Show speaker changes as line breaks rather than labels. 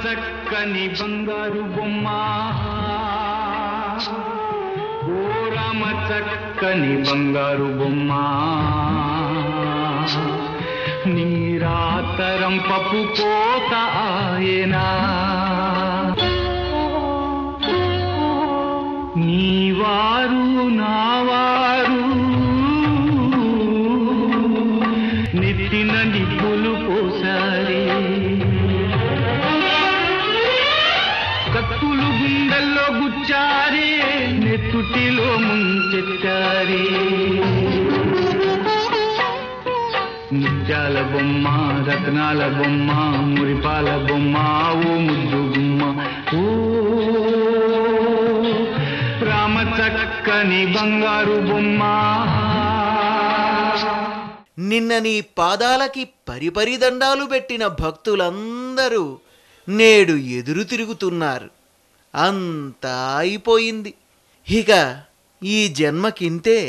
చక్కని బంగారు బొమ్మ, ఓ రామ చక్కని బంగారు బొమ్మ, నీరాతరం పప్పు కోత ఆయనా, నీవారు నావారు నెత్తిన నిప్పులు పోసారి, కత్తులు గుండెల్లో గుచ్చారే, నెత్తుటిలో ముంచెత్తారే, ముత్యాల బొమ్మ, రత్నాల బొమ్మ, మురిపాల బొమ్మ, ఓ ముద్దు గుమ్మ, ఓ రామ చక్కని బంగారు బొమ్మ.
నిన్న నీ పాదాలకి పరిపరిదండాలు పెట్టిన భక్తులందరూ నేడు ఎదురు తిరుగుతున్నారు. అంతా అయిపోయింది. ఇక ఈ జన్మకింతే.